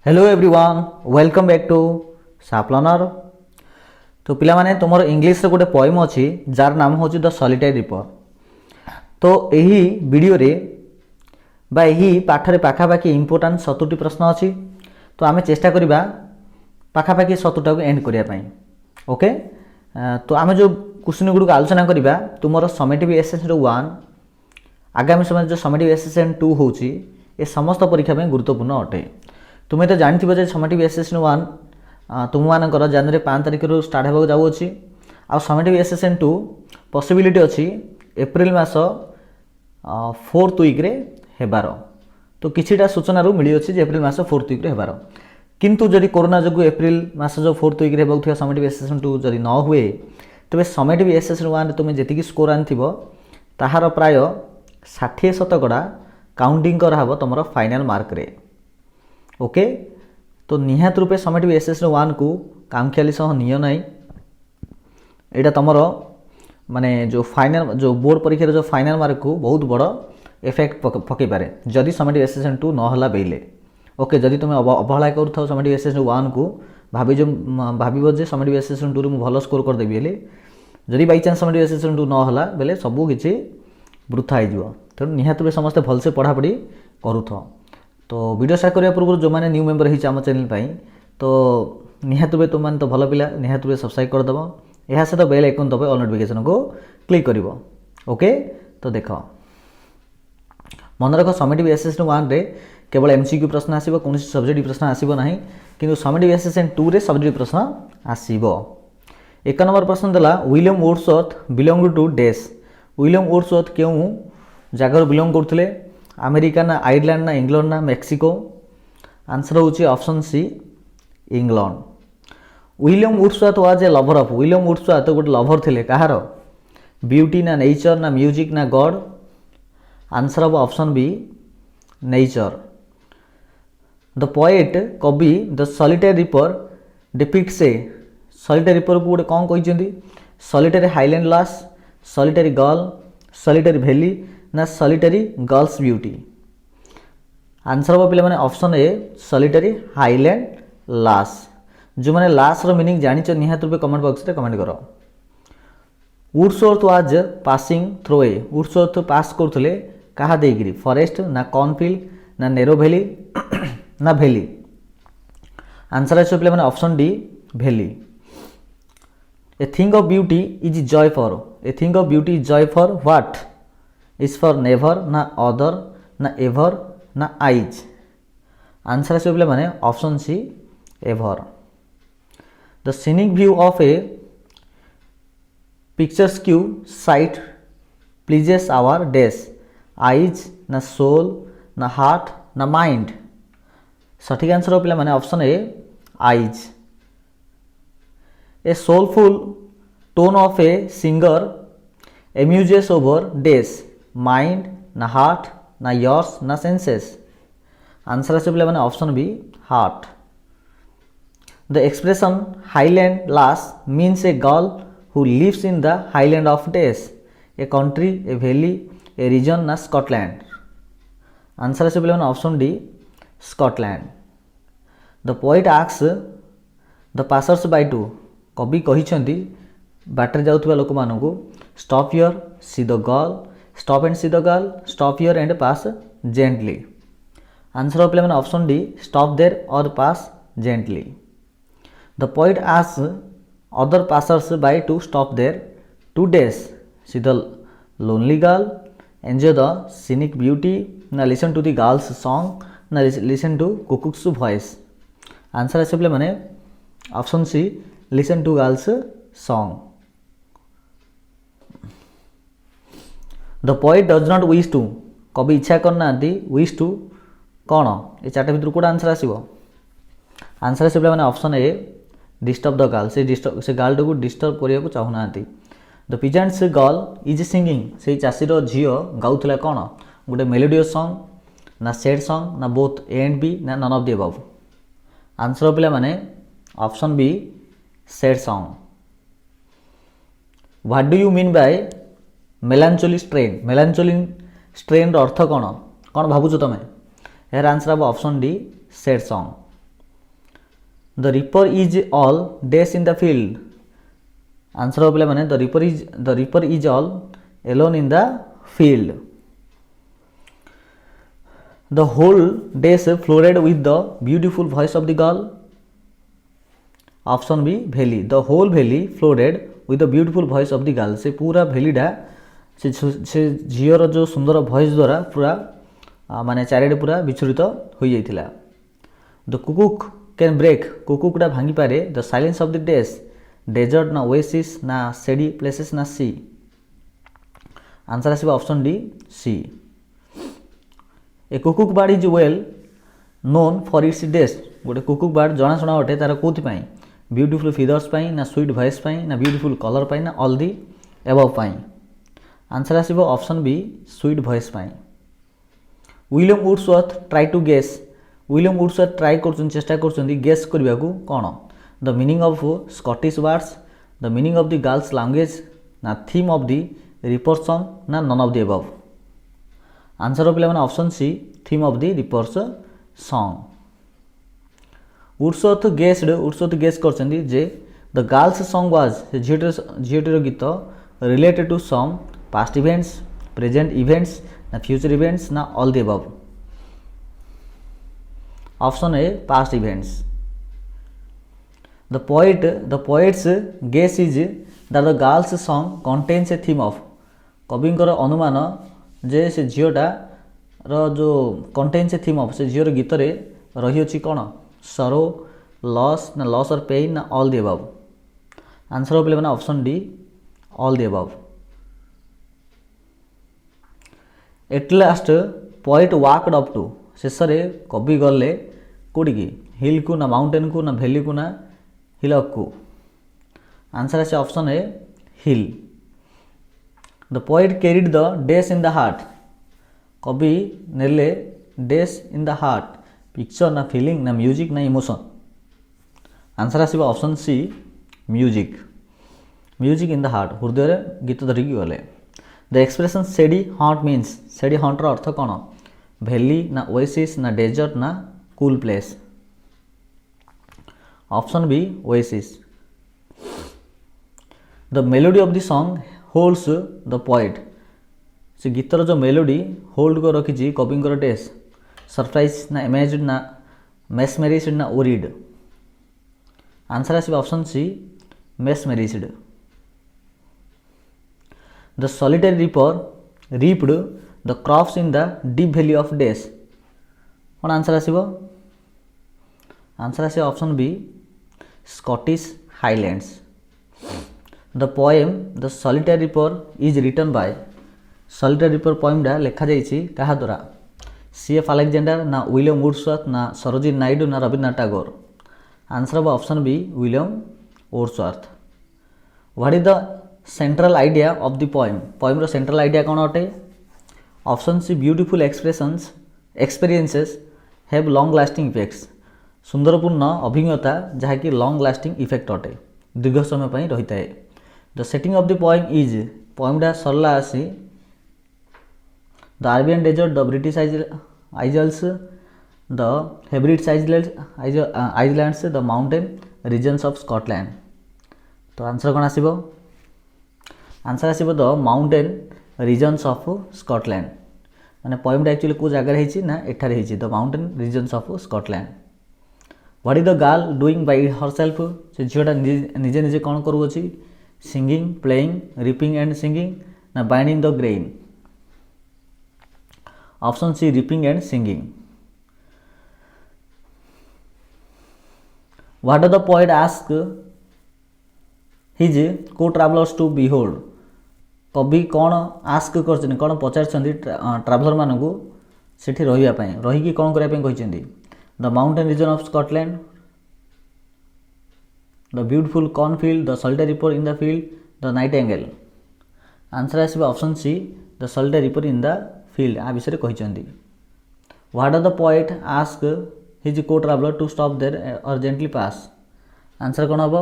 Hello everyone welcome back to sap learner. तो पिला माने तुमर इंग्लिश रे गोटे पोएम अछि जार नाम होछि द सॉलिटरी रिपर। तो एही वीडियो रे बा एही पाठ रे पाखा पाखी इंपोर्टेंट 70 प्रश्न अछि। तो आमे चेष्टा करिबा पाखा पाखी 70 को एंड करिया पई। ओके तो आमे जो क्वेश्चन गुड को आलोचना करिबा तुमर समेटिव एसेसन 1 आगामी समय जो समेटिव एसेसन 2 होछि ए समस्त परीक्षा में गुरुत्वपूर्ण अटे। तुम्हें तो जानथिबो जे समेटिव एसेसन 1 तुम मानकर जनवरी 5 तारिख रु स्टार्ट हेबो जाउ अछि आ समेटिव एसेसन 2 पॉसिबिलिटी अछि एप्रिल मास 4th वीक रे हेबार। तो किछिटा सूचना रु मिली अछि जे एप्रिल मास 4th वीक रे हेबार, किंतु जदि कोरोना जगु एप्रिल मास जो 4th वीक रे हेबो थिया समेटिव एसेसन 2 जदि न हुए तबे समेटिव एसेसन 1 तुम जेतिकी स्कोर आनथिबो ताहार प्राय 60% काउंटिंग कर हबो तमरो फाइनल मार्क रे। ओके तो निहात रूपे समेटिव एसेसन 1 को कामख्याली सह नियो नाही। एटा तमरो माने जो फाइनल जो बोर्ड परीक्षा रे जो फाइनल मार्क को बहुत बड़ इफेक्ट पकई पारे जदि समेटिव एसेसन 2 न हला बेले। ओके जदि तुम अवहेला करथाओ समेटिव एसेसन 1 को भाबिबो जे समेटिव एसेसन 2 रे मु भलो स्कोर कर देबी बेले जदि बाय चांस समेटिव एसेसन 2 न हला बेले सबु किछि वृथा हो जिवो। तो निहात रूपे समस्त भल से पढ़ा पढ़ी करूथो। तो वीडियो स्टार्ट करिया पूर्व जो माने न्यू मेंबर हिच आम चैनल पाई तो निहात रूपे तुम तो भल पिला निहात रूपे सब्सक्राइब कर दबो एहा से तो बेल आइकन दबो ऑल नोटिफिकेशन को क्लिक करिवो। ओके तो देखो मन रख समेटिव एसेसन 1 रे केवल एमसीक्यू प्रश्न आसीबो कोनसी सब्जेक्टिव प्रश्न आसीबो नाही, किंतु समेटिव एसेसन 2 रे सब्जेक्टिव प्रश्न आसीबो। 1 नंबर प्रश्न देला William Wordsworth belong to dash. William Wordsworth केउ जगह बिलोंग करथिले अमेरिका ना आयरलैंड ना इंग्लैंड ना मेक्सिको। आंसर होची option C England. William Wordsworth was a lover of William Wordsworth गोटे लवर थिले कहार ब्यूटी ना नेचर ना म्यूजिक ना God. Answer of option B nature. The poet कवि the solitary reaper depicts a solitary reaper को गोटे कौन कहिसेंती solitary highland lass solitary girl solitary valley ना सॉलिटरी गर्ल्स ब्यूटी। आंसर हम पे option A solitary highland lass. जो मैंने लास रो मीनिंग जानिच निहात रूपे कमेंट बॉक्स रे कमेंट करो। Wordsworth was passing through a Wordsworth pass करथले कहा देगिरी फॉरेस्ट ना कॉर्नफील्ड ना नेरो वैली ना वैली। आंसर है पे option D valley. A thing of beauty is joy for a thing of beauty is joy for what is for never ना other ना एवर ना आइज। आंसर है पे माने option C ever. The scenic view of A पिक्चर्सक्यू sight pleases our dash eyes ना soul ना heart ना mind. सठिक आंसर पे माने option A eyes. A soulful tone of a singer amuses our dash mind ना हार्ट ना yours ना senses. Answer है पे option B heart. The expression highland lass means a girl who lives in the highland of dash a country a valley a region ना Scotland. Answer है पे option D Scotland. The poet asks the passers by to कवि कहिसेंती बाटर जाउथबा लोक मानकू stop here see the girl stop and see the girl stop here and pass gently. Answer पे option D stop there or pass gently. The poet asks other passers by to stop there to dash see the lonely girl enjoy the scenic beauty ना listen to the girl's song ना listen to cuckoo's voice. Answer है पे माने option C listen to girls song. The poet does not wish to कवि इच्छा करना wish to कौन ये चार्ट भर कौट आंसर आसो। आंसर है मैंने option A disturb the girl से गर्ल को डिस्टर्ब करने को चाहूना। The peasant's girl is singing से चाषीर झील गाउला कौन गोटे मेलोडियस सॉन्ग ना सैड सॉन्ग ना बोथ ए एंड बी ना none of the above. Answer पे मैंने option B sad song. What do you mean by melancholy strain अर्थ कौन कौन भावुच तुम यार आंसर हम option D sad song. The reaper is all days in the field answer हो पे the reaper is all alone in the field the whole days floored with the beautiful voice of the girl option B valley the whole valley floored with the beautiful voice of the girl से पूरा वैलीटा से झीर जो सुंदर voice द्वारा पूरा माने चारिडे पूरा विचूरित हो जाइथिला द कुकुक कैन ब्रेक कुकुकटा भांगी पारे the silence of the desert ना ओएसिस ना सेडी प्लेसेस ना सी आंसर आसीबा option D sea a cuckoo bird is well known for its डेस्ट गोटे कुकुक बर्ड जनाशुना अटे तार कौथि ब्यूटीफुल फिदर्स ना स्वीट वॉइस ना ब्यूटीफुल कलर ना ऑल दी एबव आंसर आसीबो option B sweet voice William Wordsworth try to guess William Wordsworth try कर चेष्टा कर गेस करने को कौन the meaning of Scottish words the meaning of the girl's language ना theme of the reaper song ना none of the above answer हो पे option C theme of the reaper's song Wordsworth guess कर the girl's song was झीटर गीत related to some past events present events ना future events ना all the above option A past events the poet's guess is that the girl's song contains a theme of कविंकर अनुमान जे से zeta जो contains a theme of से झीर गीत रे रही अछि कोन सरो लॉस ना लॉस और पेन ना ऑल द अबव आंसर हो पे option D all the above at last poet walked up to शेष कवि गले कौटी की हिल को ना माउंटेन को ना वैली को ना हिलक को आंसर आसे option A hill the poet carried the डेस इन द हार्ट कवि नेले डेस इन द हार्ट पिक्चर ना फीलिंग ना म्यूजिक ना इमोशन आंसर आसो option C music music in the heart हृदय गीत धरिकी गले the expression shady haunt means shady haunt अर्थ कौन वैली ना ओएसिस ना डेजर्ट ना cool place option B oasis the melody of the song holds the poet से गीतर जो मेलोडी होल्ड को रखी कविंकर डेस सरप्राइज ना इमेजिड ना मेसमेरिज्ड ना ओरिड आंसर आसो option C mesmerised the solitary reaper reaped the crops in the deep valley of डेस कौन आंसर आसो आंसर आसो option B Scottish highlands the poem the solitary reaper is written by solitary reaper पोएमटा लेखा जाइछि कहा द्वारा सी.एफ. अलेक्जेंडर ना विलियम वुड्सवर्थ ना सरोजिनी नायडू ना Rabindranath Tagore answer of option B William Wordsworth what is the central idea of the poem रो central idea कौन अटे option C beautiful experiences have long lasting effects सुंदरपूर्ण अभिज्ञता जहाँकि लॉन्ग लास्टिंग इफेक्ट अटे दीर्घ समय पर रही है the setting of the poem is पोएमटा सरला आसी the Arabian desert the British isles the Hebrides islands the mountain regions of Scotland तो आंसर कौन आसीबो आंसर आसीबो the mountain regions of Scotland माने पोएमटा एक्चुअली को जगह रही ना एठार रही the mountain regions of Scotland what is the girl doing by herself से झीटा निजे निजे कौन करूँगी singing playing reaping and singing ना binding the grain option C reaping and singing what the poet ask his co travellers to behold कवि कौन ask कर कौन पचार ट्रावेलर मानू से रही कौन करने the mountain region of Scotland the beautiful cornfield the solitary reaper in the field the nightingale answer आसो option C the solitary reaper in the field आ विषय कहते what are the poet ask his को traveller to stop there urgently pass answer कौन हम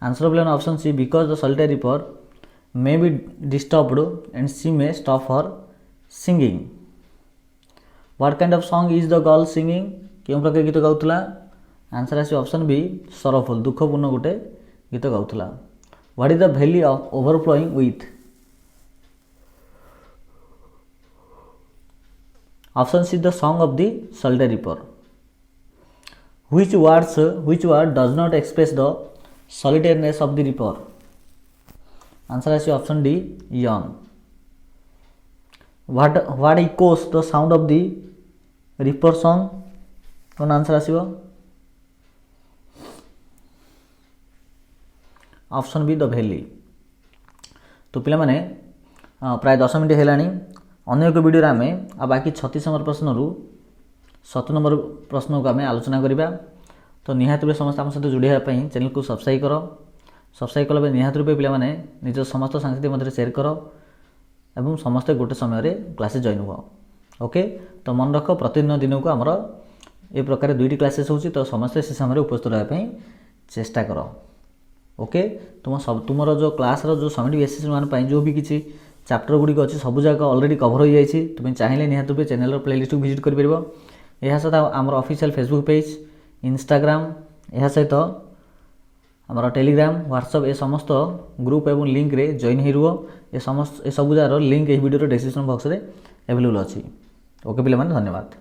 answer प्लेन option C because the solitary reaper may be disturbed and she may stop her singing what kind of song is the girl singing क्यों प्रकार गीत गाउतला answer आसी option B sorrowful दुखपूर्ण गोटे गीत गाउथला what is the valley of overflowing with option C the song of the solitary reaper which word does not express the solitariness of the reaper answer आसी option D yawn what echoes the sound of the reaper song कौन answer आसीबो option B the valley तो पिला माने प्राय 10 minute हेलानी अन्य एक video रे आमे आ बाकी 36 नंबर प्रश्न रु 7 नंबर प्रश्न को आम आलोचना करवा तो निहाती रूपे समस्त आम सहित जोड़ाई चैनल को सब्सक्राइब कर सब्सक्राइब कला निहाती रूपे पे निज समस्त सांगसाथी मध्य सेयार कर एवं समस्ते गोटे समय क्लास जॉइन हुआ ओके तो मन रख प्रतिदिन दिन को आमर ए प्रकार 2टी क्लासेस होची तो समस्ते से समय उपस्थित रहा चेष्टा कर ओके तुम जो क्लास जो समिट बेसिस मान जो भी किसी चैप्टर गुड़ी अच्छी सब जगह ऑलरेडी कवर हो जाए तुम्हें चाहिए निहाती रूपे चैनल प्लेलिस्ट को विजिट कर यह सहित आमर ऑफिशियल फेसबुक पेज इंस्टाग्राम यह सहित आमर टेलीग्राम व्हाट्सएप ए समस्त ग्रुप एवं लिंक रे जॉइन हो रुह ए सब jar link video description box रे अवेलेबल अच्छी ओके पिला धन्यवाद।